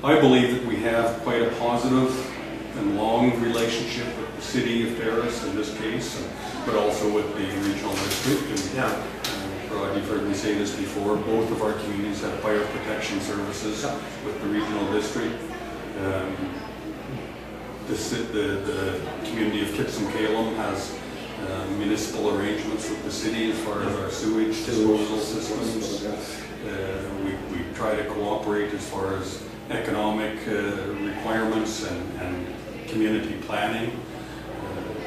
I believe that we have quite a positive and long relationship with the city of Terrace in this case, but also with the regional district. And, Rod, you've heard me say this before, both of our communities have fire protection services with the regional district. The community of Kitsumkalum has municipal arrangements with the city as far as our sewage disposal systems. We try to cooperate as far as economic requirements and community planning.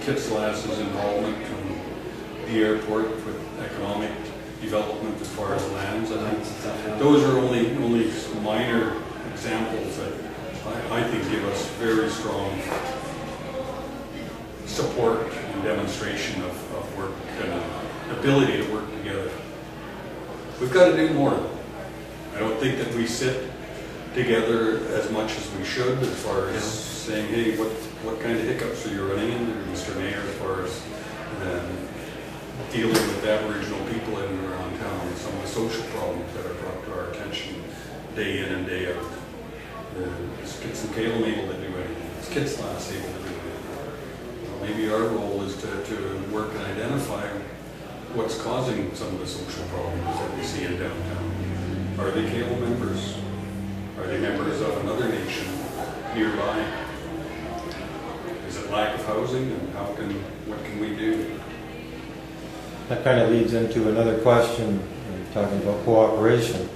Kitslas's involvement in the airport with economic development as far as lands. I think those are only minor examples that I think give us very strong support and demonstration of work and ability to work together. We've got to do more though. I don't think that we sit together as much as we should as far as saying, hey, what kind of hiccups are you running into, Mr. Mayor, as far as dealing with Aboriginal people in and around town and some of the social problems that are brought to our attention day in and day out. Is Kitsumkalum able to do anything? Is Kitslas able to do anything? Well, maybe our role is to work and identify what's causing some of the social problems that we see in downtown. Are they Kalum members? Are they members of another nation nearby? Is it lack of housing, and what can we do? That kind of leads into another question, talking about cooperation.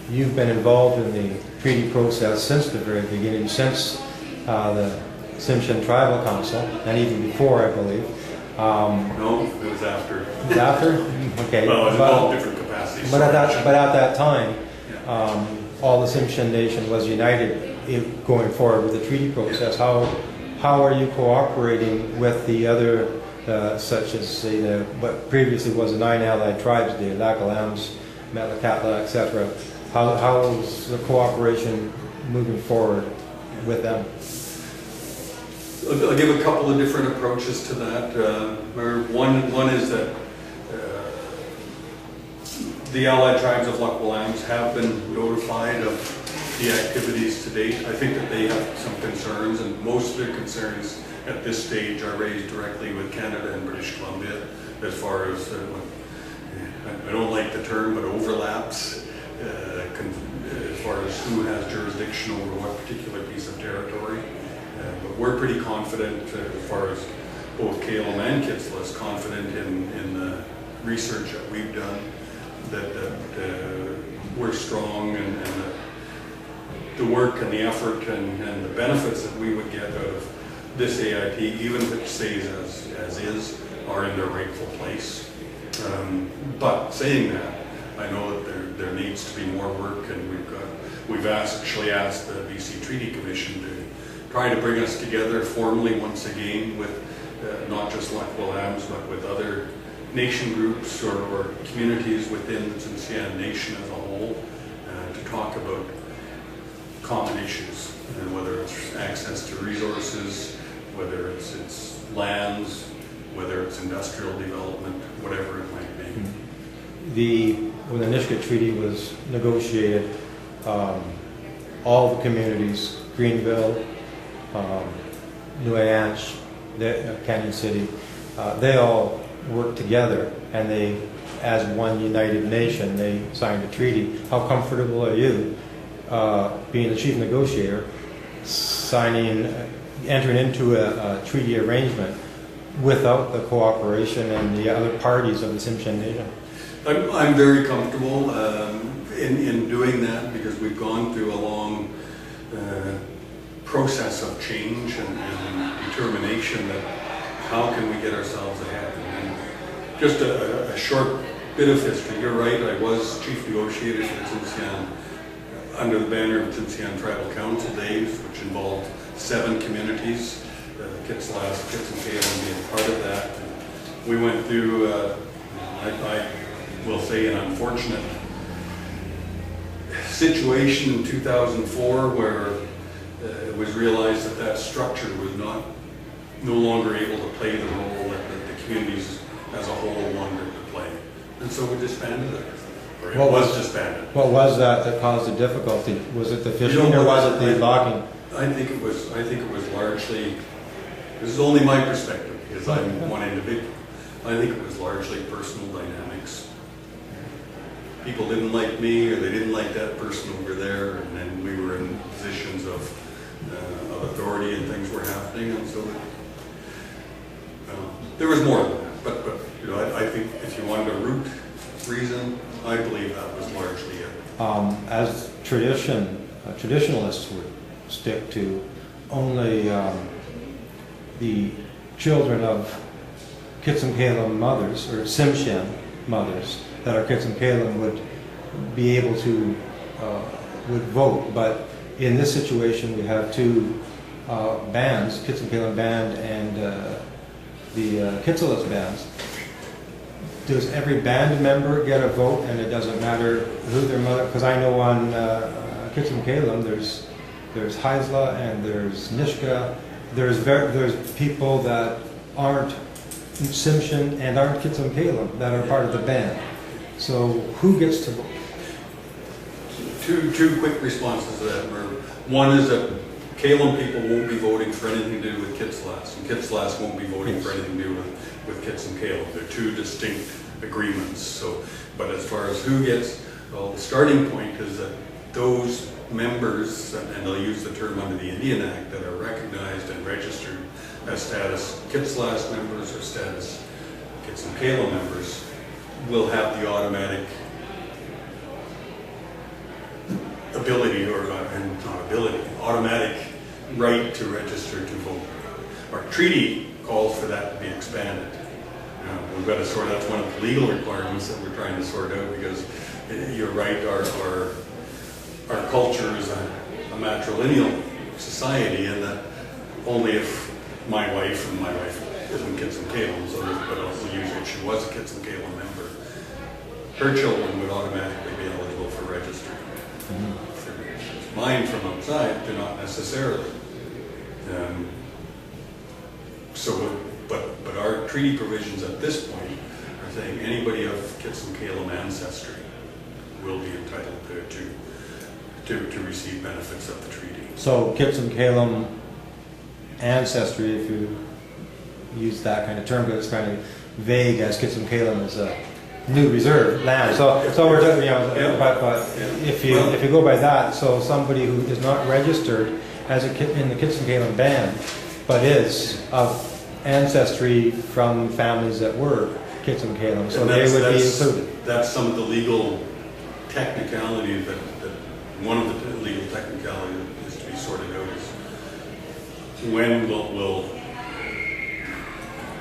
You've been involved in the treaty process since the very beginning, since the Tsimshian Tribal Council, and even before, I believe. No, it was after. It was after? Okay. Well, it was involved different capacities. But at that time, all the Tsimshian Nation was united in going forward with the treaty process. How are you cooperating with the other, such as say what previously was the 9 allied tribes, the Lakalams, Metlakatla, etc.? How's the cooperation moving forward with them? I'll give a couple of different approaches to that. One is that the allied tribes of Lakwalams have been notified of the activities to date. I think that they have some concerns, and most of their concerns at this stage are raised directly with Canada and British Columbia as far as, I don't like the term, but overlaps. As far as who has jurisdiction over what particular piece of territory. But we're pretty confident as far as both Kalum and Kitslas confident in the research that we've done that we're strong and the work and the effort and the benefits that we would get out of this AIP, even if it stays as is, are in their rightful place. But saying that, I know that there needs to be more work, and we've actually asked the BC Treaty Commission to try to bring us together formally once again with not just Lakwalams, but with other nation groups or communities within the Tsimshian Nation as a whole to talk about common issues, whether it's access to resources, whether it's lands, whether it's industrial development, whatever it might be. When the Nisga'a Treaty was negotiated, all the communities, Greenville, Nuayanch, Canyon City, they all worked together, and they, as one united nation, they signed a treaty. How comfortable are you, being the chief negotiator, entering into a treaty arrangement without the cooperation and the other parties of the Tsimshian Nation? I'm very comfortable in doing that because we've gone through a long process of change and determination that how can we get ourselves ahead. And just a short bit of history. You're right, I was chief negotiator for the Tsimshian under the banner of Tsimshian Tribal Council days, which involved 7 communities, Kitslas, Kitsumkalum being part of that. We went through, I will say, an unfortunate situation in 2004 where it was realized that that structure was no longer able to play the role that the communities as a whole wanted it to play. And so we disbanded it. or it was disbanded. What was that caused the difficulty? Was it the fishing or was it the logging? I think it was largely, this is only my perspective, because I'm one individual. I think it was largely personal dynamics. People didn't like me, or they didn't like that person over there, and then we were in positions of authority and things were happening, and so there was more than that. But you know, I think if you wanted a root reason, I believe that was largely it. As traditionalists would stick to, only the children of Kitsumkalum mothers, or Tsimshian mothers, that are Kitsumkalum would be able to, would vote. But in this situation, we have two bands, Kitsumkalum band and the Kitsulas bands. Does every band member get a vote, and it doesn't matter who their mother? Because I know on Kitsumkalum there's Haisla and there's Nishka. There's people that aren't Tsimshian and aren't Kitsumkalum that are part of the band. So who gets to vote? Two quick responses to that, Merv. One is that Kalum people won't be voting for anything to do with Kitsulas, and Kitsulas won't be voting for anything to do with Kitsumkalum. They're two distinct agreements. So, but as far as who gets, well, the starting point is that those members, and they'll use the term under the Indian Act, that are recognized and registered as status Kitsulas members or status Kitsumkalum members, will have the automatic ability, or automatic right to register to vote. Our treaty calls for that to be expanded. We've got to sort out, that's one of the legal requirements that we're trying to sort out, because you're right, our culture is a matrilineal society, and that only if my wife isn't Kitsumkalum, so but also usually she was a Kitsumkalum member, her children would automatically be eligible for registering. Mine from outside, they're not necessarily. But our treaty provisions at this point are saying anybody of Kitsumkalum ancestry will be entitled to receive benefits of the treaty. So Kitsumkalum ancestry, if you use that kind of term, but it's kind of vague, as Kitsumkalum is a new reserve land. So we're talking, but if you go by that, so somebody who is not registered as in the Kitsumkalum band, but is of ancestry from families that were Kitsumkalum, so they would be included. That's some of the legal technicality that one of the legal technicalities that is to be sorted out is when will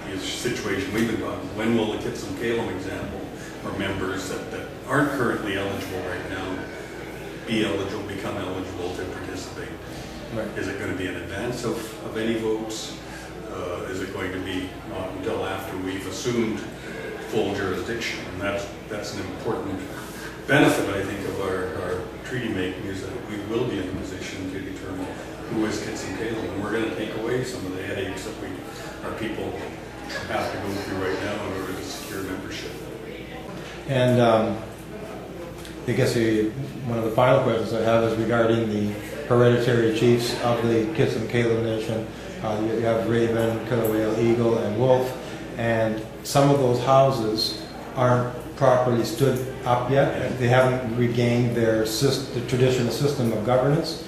the situation we've been talking, when will the Kitsumkalum example, or members that aren't currently eligible right now, become eligible to participate? Right. Is it going to be in advance of any votes? Is it going to be not until after we've assumed full jurisdiction? And that's an important benefit, I think, of our treaty making, is that we will be in a position to determine who is Kitsumkalum, and we're going to take away some of the headaches that our people have to go through right now in order to secure membership. And I guess one of the final questions I have is regarding the hereditary chiefs of the Kitsumkalum Nation. You have Raven, Killerwhale, Eagle, and Wolf, and some of those houses aren't properly stood up yet. They haven't regained the traditional system of governance.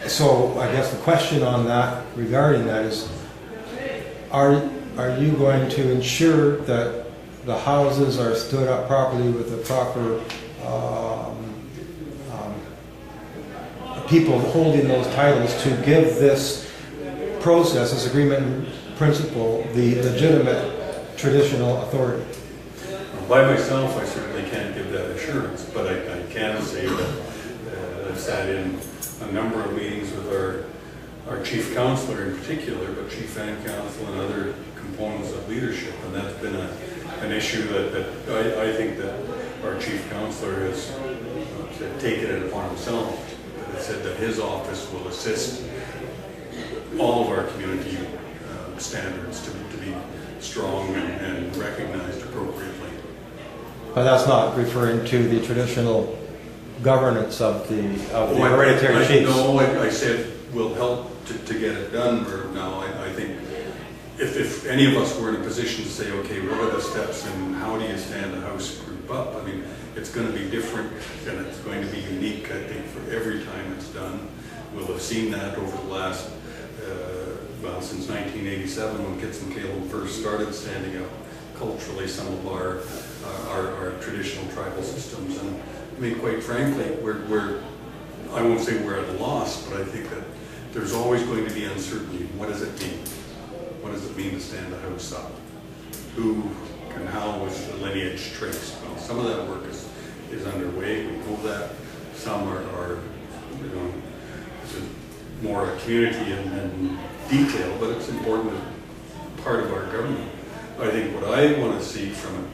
So I guess the question on that, regarding that, is, are you going to ensure that the houses are stood up properly with the proper people holding those titles to give this process, this agreement principle, the legitimate traditional authority? By myself, I certainly can't give that assurance, but I can say that I've sat in a number of meetings with our chief counselor in particular, but chief fan council and other components of leadership, and that's been an issue that I think that our chief counselor has taken it upon himself. That said that his office will assist all of our community standards to be strong and recognized appropriately. But that's not referring to the traditional governance of the hereditary chiefs. No, I said we'll help to get it done. Or no, I think if any of us were in a position to say, okay, what are the steps and how do you stand a house group up? I mean, it's going to be different and it's going to be unique, I think, for every time it's done. We'll have seen that over the last, well, since 1987 when Kitsumkalum first started standing up culturally some of our traditional tribal systems. And I mean, quite frankly, we're I won't say we're at a loss, but I think that there's always going to be uncertainty. What does it mean? What does it mean to stand a house up? Who and how is the lineage traced? Well, some of that work is underway. We know that. Some are you know, more a community and detail, but it's important as part of our government. I think what I want to see from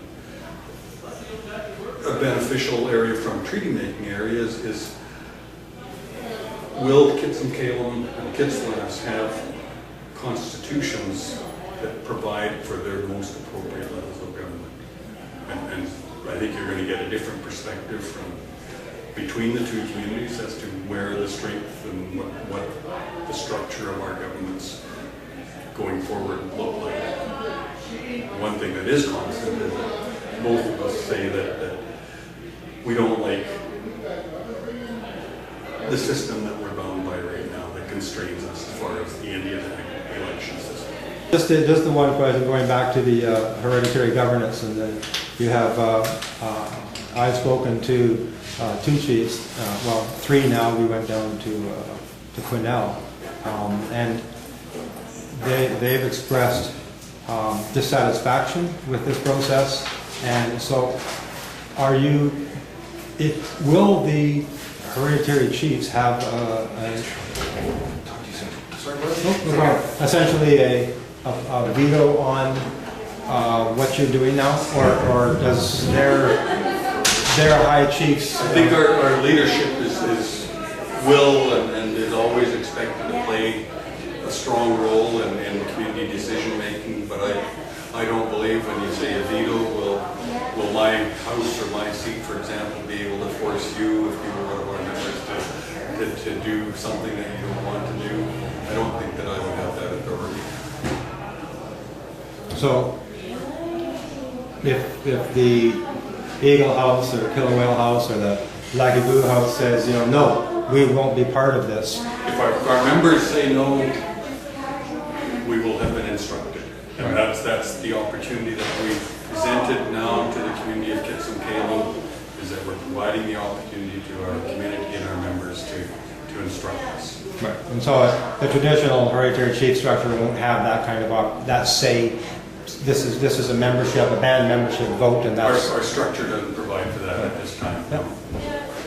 a beneficial area from treaty-making areas is will Kitsumkalum and Kitslas have constitutions that provide for their most appropriate levels of government? And I think you're going to get a different perspective from between the two communities as to where the strength and what the structure of our governments going forward look like. One thing that is constant is that most of us say that we don't like the system that we're bound by right now that constrains us as far as the Indian election system. Just the one question, going back to the hereditary governance, and then you have, I've spoken to two chiefs, well, three now. We went down to Quinnell, and they've expressed dissatisfaction with this process. And so, will the hereditary chiefs have essentially a veto on what you're doing now, or does their high chiefs? I think our leadership is will and is always expected to play a strong role in community decision making, but I don't believe when you say a veto will my house or my seat, for example, be able to force you, if you were one of our members, to do something that you don't want to do. I don't think that I would have that authority. So, if the Eagle House or Killerwhale House or the Lagiboo House says, you know, no, we won't be part of this. If our members say no, we will have been instructed. And that's the opportunity that we've presented now to the community of Kitsumkalum, is that we're providing the opportunity to our community and our members to instruct us. Right. And so the traditional hereditary chief structure won't have that kind of that say. This is a membership, a band membership vote, and that's our structure doesn't provide for that at this time. Yep.